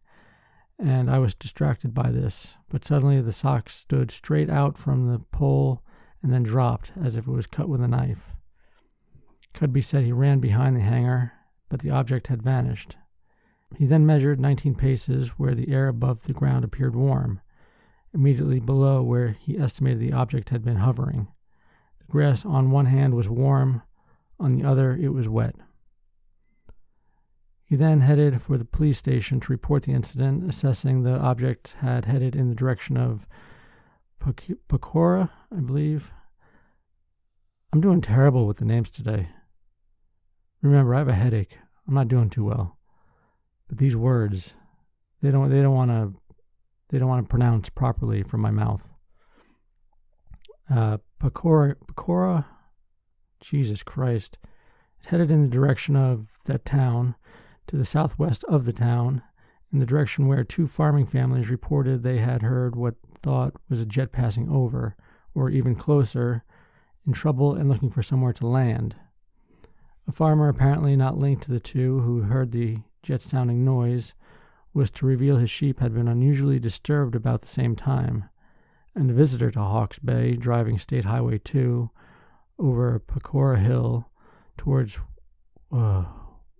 and I was distracted by this, but suddenly the sock stood straight out from the pole and then dropped as if it was cut with a knife. Cudby said he ran behind the hanger, but the object had vanished. He then measured 19 paces where the air above the ground appeared warm, immediately below where he estimated the object had been hovering. The grass on one hand was warm, on the other it was wet. He then headed for the police station to report the incident, assessing the object had headed in the direction of Pecora, I believe. I'm doing terrible with the names today. Remember, I have a headache. I'm not doing too well. But these words, they don't want to pronounce properly from my mouth. Pecora, Jesus Christ, it headed in the direction of that town, to the southwest of the town, in the direction where two farming families reported they had heard what thought was a jet passing over, or even closer, in trouble and looking for somewhere to land. A farmer, apparently not linked to the two, who heard the jet-sounding noise, was to reveal his sheep had been unusually disturbed about the same time, and a visitor to Hawke's Bay, driving State Highway 2 over Pecora Hill towards Waipukura,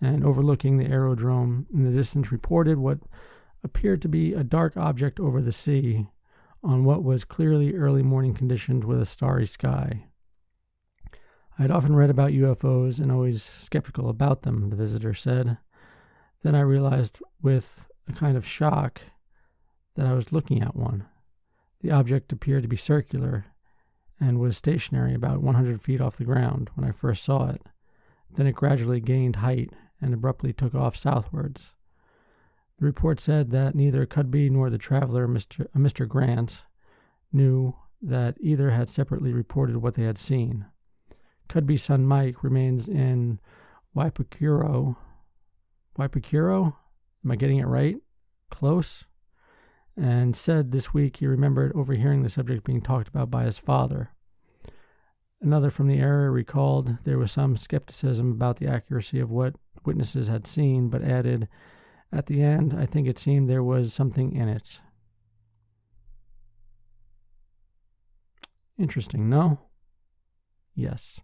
and overlooking the aerodrome in the distance, reported what appeared to be a dark object over the sea on what was clearly early morning conditions with a starry sky. I had often read about UFOs and always skeptical about them, the visitor said. Then I realized with a kind of shock that I was looking at one. The object appeared to be circular and was stationary about 100 feet off the ground when I first saw it. Then it gradually gained height and abruptly took off southwards. The report said that neither Cudby nor the traveler, Mr. Grant, knew that either had separately reported what they had seen. Cudby's son Mike remains in Waipukuro. Waipukuro? Am I getting it right? Close? And said this week he remembered overhearing the subject being talked about by his father. Another from the area recalled there was some skepticism about the accuracy of what witnesses had seen, but added, "At the end, I think it seemed there was something in it." Interesting, no? Yes.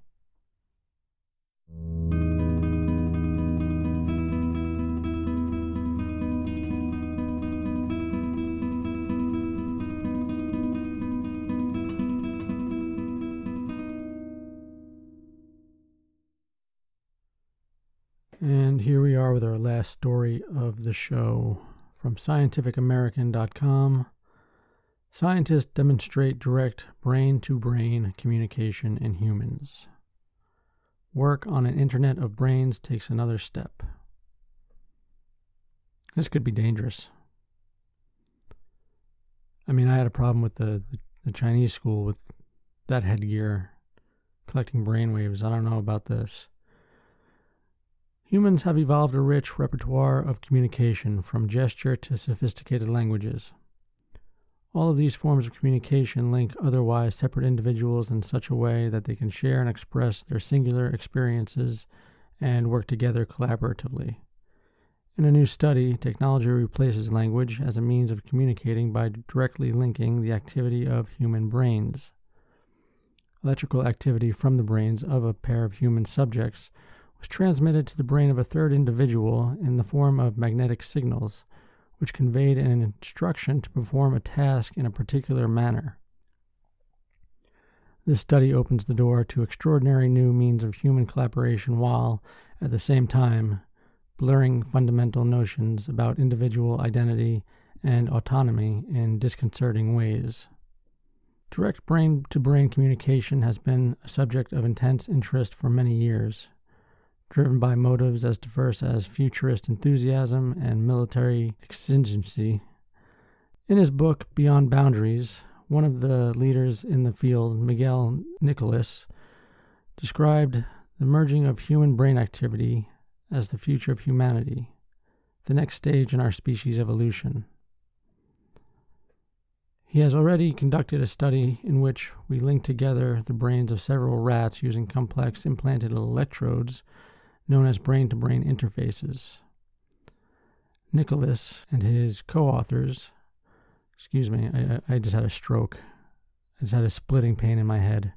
And here we are with our last story of the show from scientificamerican.com. Scientists demonstrate direct brain-to-brain communication in humans. Work on an internet of brains takes another step. This could be dangerous. I mean, I had a problem with the Chinese school with that headgear collecting brainwaves. I don't know about this. Humans have evolved a rich repertoire of communication, from gesture to sophisticated languages. All of these forms of communication link otherwise separate individuals in such a way that they can share and express their singular experiences and work together collaboratively. In a new study, technology replaces language as a means of communicating by directly linking the activity of human brains. Electrical activity from the brains of a pair of human subjects was transmitted to the brain of a third individual in the form of magnetic signals, which conveyed an instruction to perform a task in a particular manner. This study opens the door to extraordinary new means of human collaboration while, at the same time, blurring fundamental notions about individual identity and autonomy in disconcerting ways. Direct brain-to-brain communication has been a subject of intense interest for many years, driven by motives as diverse as futurist enthusiasm and military exigency. In his book, Beyond Boundaries, one of the leaders in the field, Miguel Nicolas, described the merging of human brain activity as the future of humanity, the next stage in our species' evolution. He has already conducted a study in which we linked together the brains of several rats using complex implanted electrodes known as brain-to-brain interfaces. Nicholas and his co-authors, I just had a stroke. I just had a splitting pain in my head.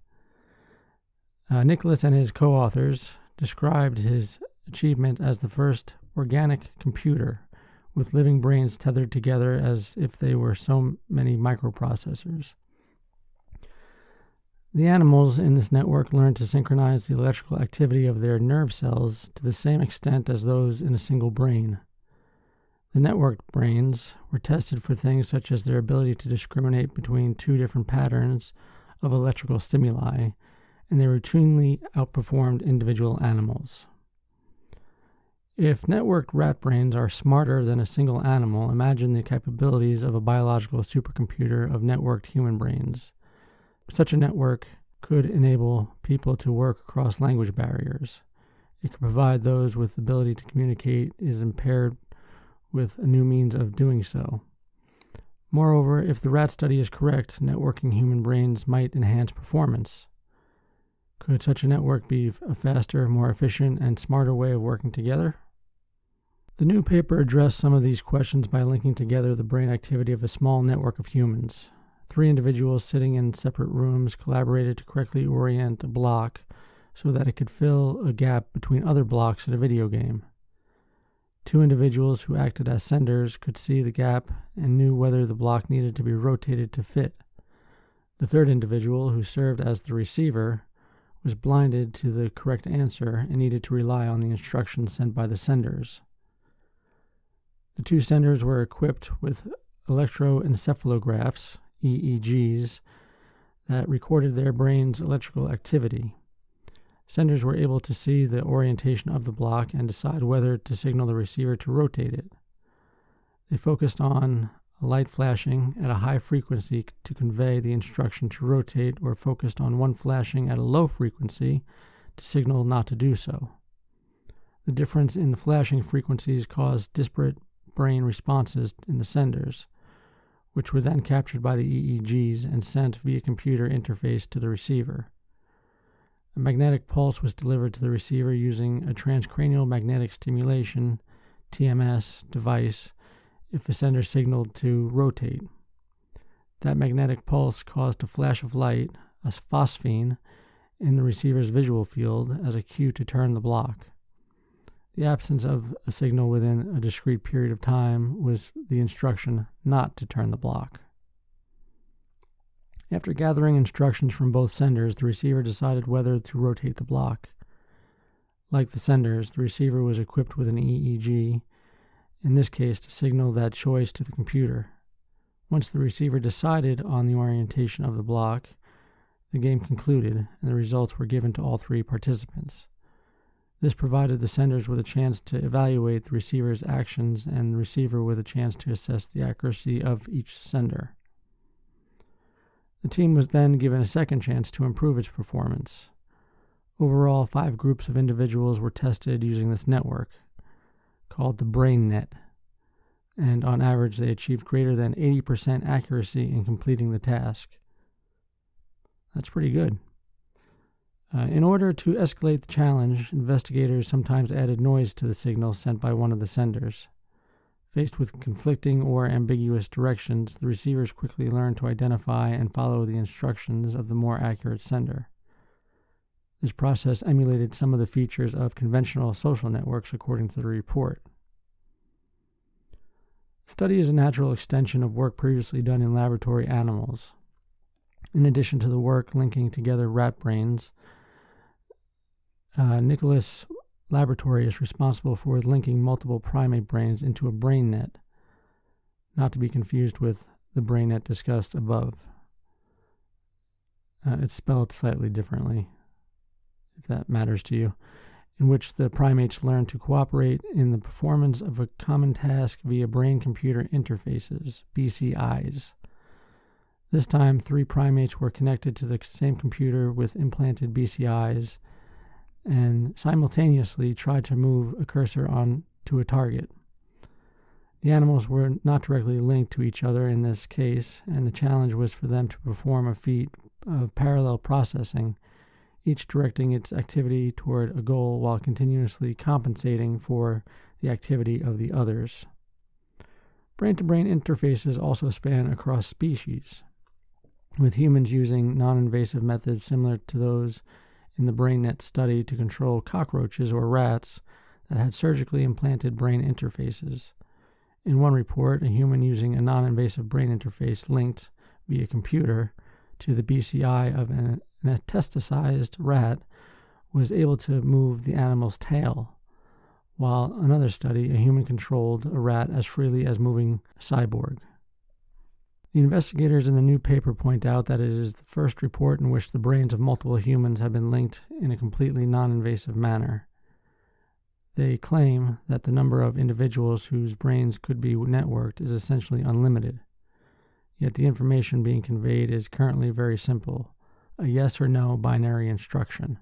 Nicholas and his co-authors described his achievement as the first organic computer with living brains tethered together as if they were so many microprocessors. The animals in this network learned to synchronize the electrical activity of their nerve cells to the same extent as those in a single brain. The networked brains were tested for things such as their ability to discriminate between two different patterns of electrical stimuli, and they routinely outperformed individual animals. If networked rat brains are smarter than a single animal, imagine the capabilities of a biological supercomputer of networked human brains. Such a network could enable people to work across language barriers. It could provide those with the ability to communicate is impaired with a new means of doing so. Moreover, if the rat study is correct, networking human brains might enhance performance. Could such a network be a faster, more efficient, and smarter way of working together? The new paper addressed some of these questions by linking together the brain activity of a small network of humans. 3 individuals sitting in separate rooms collaborated to correctly orient a block so that it could fill a gap between other blocks in a video game. 2 individuals who acted as senders could see the gap and knew whether the block needed to be rotated to fit. The 3rd individual, who served as the receiver, was blinded to the correct answer and needed to rely on the instructions sent by the senders. The 2 senders were equipped with electroencephalographs, EEGs, that recorded their brain's electrical activity. Senders were able to see the orientation of the block and decide whether to signal the receiver to rotate it. They focused on a light flashing at a high frequency to convey the instruction to rotate, or focused on one flashing at a low frequency to signal not to do so. The difference in the flashing frequencies caused disparate brain responses in the senders, which were then captured by the EEGs and sent via computer interface to the receiver. A magnetic pulse was delivered to the receiver using a transcranial magnetic stimulation (TMS) device if the sender signaled to rotate. That magnetic pulse caused a flash of light, a phosphene, in the receiver's visual field as a cue to turn the block. The absence of a signal within a discrete period of time was the instruction not to turn the block. After gathering instructions from both senders, the receiver decided whether to rotate the block. Like the senders, the receiver was equipped with an EEG, in this case to signal that choice to the computer. Once the receiver decided on the orientation of the block, the game concluded, and the results were given to all 3 participants. This provided the senders with a chance to evaluate the receiver's actions and the receiver with a chance to assess the accuracy of each sender. The team was then given a second chance to improve its performance. Overall, 5 groups of individuals were tested using this network, called the BrainNet, and on average they achieved greater than 80% accuracy in completing the task. That's pretty good. In order to escalate the challenge, investigators sometimes added noise to the signal sent by one of the senders. Faced with conflicting or ambiguous directions, the receivers quickly learned to identify and follow the instructions of the more accurate sender. This process emulated some of the features of conventional social networks, according to the report. The study is a natural extension of work previously done in laboratory animals. In addition to the work linking together rat brains, Nicholas' laboratory is responsible for linking multiple primate brains into a brain net, not to be confused with the brain net discussed above. It's spelled slightly differently, if that matters to you, in which the primates learn to cooperate in the performance of a common task via brain-computer interfaces, BCIs. This time, 3 primates were connected to the same computer with implanted BCIs and simultaneously tried to move a cursor on to a target. The animals were not directly linked to each other in this case, and the challenge was for them to perform a feat of parallel processing, each directing its activity toward a goal while continuously compensating for the activity of the others. Brain-to-brain interfaces also span across species, with humans using non-invasive methods similar to those in the BrainNet study to control cockroaches or rats that had surgically implanted brain interfaces. In one report, a human using a non-invasive brain interface linked via computer to the BCI of an anesthetized rat was able to move the animal's tail, while another study, a human controlled a rat as freely as moving a cyborg. The investigators in the new paper point out that it is the first report in which the brains of multiple humans have been linked in a completely non-invasive manner. They claim that the number of individuals whose brains could be networked is essentially unlimited. Yet the information being conveyed is currently very simple, a yes or no binary instruction.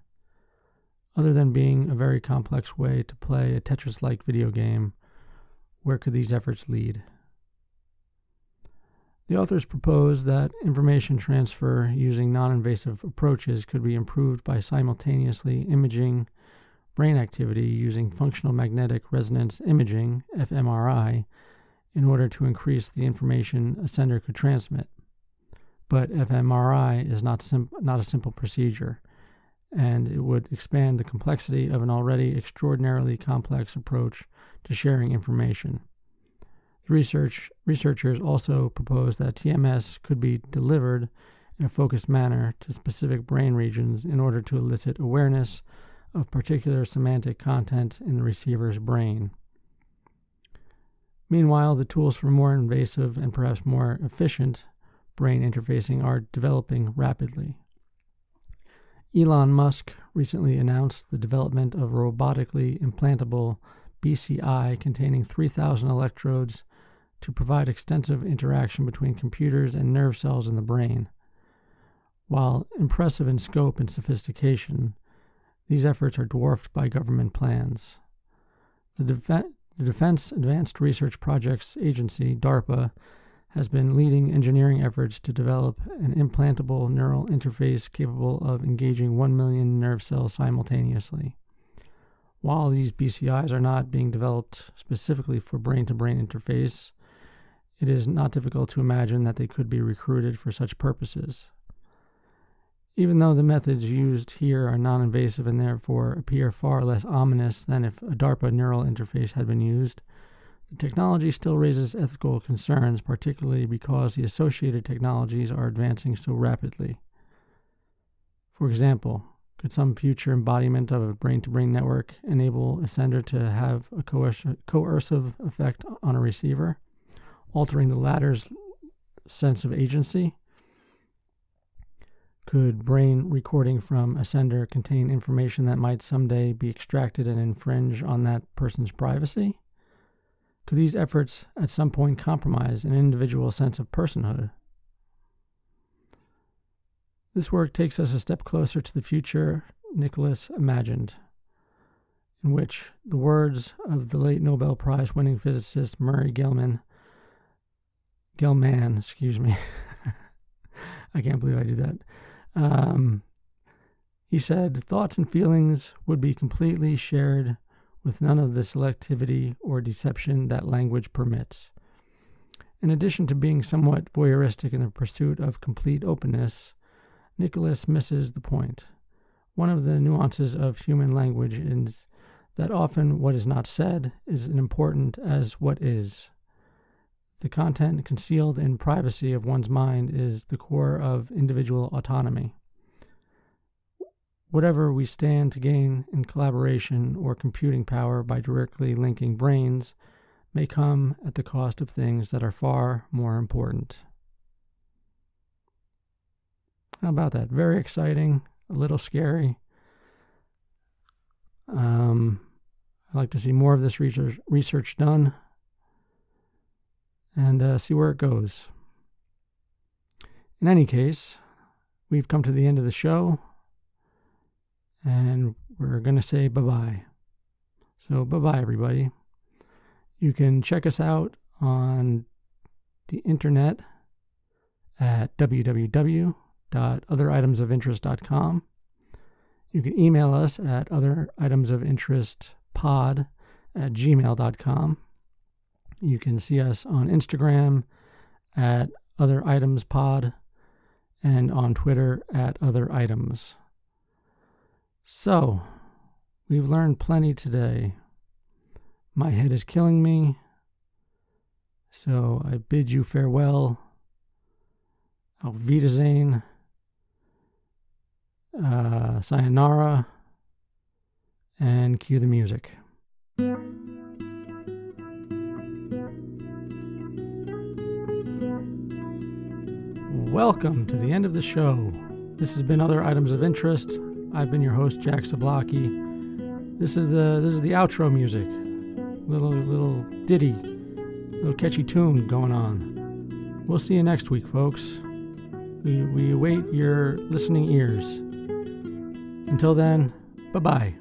Other than being a very complex way to play a Tetris-like video game, where could these efforts lead? The authors propose that information transfer using non-invasive approaches could be improved by simultaneously imaging brain activity using functional magnetic resonance imaging, fMRI, in order to increase the information a sender could transmit. But fMRI is not a simple procedure, and it would expand the complexity of an already extraordinarily complex approach to sharing information. The researchers also propose that TMS could be delivered in a focused manner to specific brain regions in order to elicit awareness of particular semantic content in the receiver's brain. Meanwhile, the tools for more invasive and perhaps more efficient brain interfacing are developing rapidly. Elon Musk recently announced the development of a robotically implantable BCI containing 3,000 electrodes to provide extensive interaction between computers and nerve cells in the brain. While impressive in scope and sophistication, these efforts are dwarfed by government plans. The Defense Advanced Research Projects Agency, DARPA, has been leading engineering efforts to develop an implantable neural interface capable of engaging 1 million nerve cells simultaneously. While these BCIs are not being developed specifically for brain-to-brain interface, it is not difficult to imagine that they could be recruited for such purposes. Even though the methods used here are non-invasive and therefore appear far less ominous than if a DARPA neural interface had been used, the technology still raises ethical concerns, particularly because the associated technologies are advancing so rapidly. For example, could some future embodiment of a brain-to-brain network enable a sender to have a coercive effect on a receiver, altering the latter's sense of agency? Could brain recording from a sender contain information that might someday be extracted and infringe on that person's privacy? Could these efforts at some point compromise an individual's sense of personhood? This work takes us a step closer to the future Nicholas imagined, in which the words of the late Nobel Prize-winning physicist Murray Gell-Mann, I can't believe I did that. He said, thoughts and feelings would be completely shared with none of the selectivity or deception that language permits. In addition to being somewhat voyeuristic in the pursuit of complete openness, Nicholas misses the point. One of the nuances of human language is that often what is not said is as important as what is. The content concealed in privacy of one's mind is the core of individual autonomy. Whatever we stand to gain in collaboration or computing power by directly linking brains may come at the cost of things that are far more important. How about that? Very exciting, a little scary. I'd like to see more of this research done and see where it goes. In any case, we've come to the end of the show, and we're going to say bye-bye. So bye-bye, everybody. You can check us out on the internet at www.otheritemsofinterest.com. You can email us at otheritemsofinterestpod@gmail.com. You can see us on Instagram at otheritemspod and on Twitter at otheritem. So, we've learned plenty today. My head is killing me, so I bid you farewell. Auf Wiedersehen. Sayonara. And cue the music. Welcome to the end of the show. This has been Other Items of Interest. I've been your host, Jack Zablocki. This is the outro music. Little ditty, little catchy tune going on. We'll see you next week, folks. We await your listening ears. Until then, bye-bye.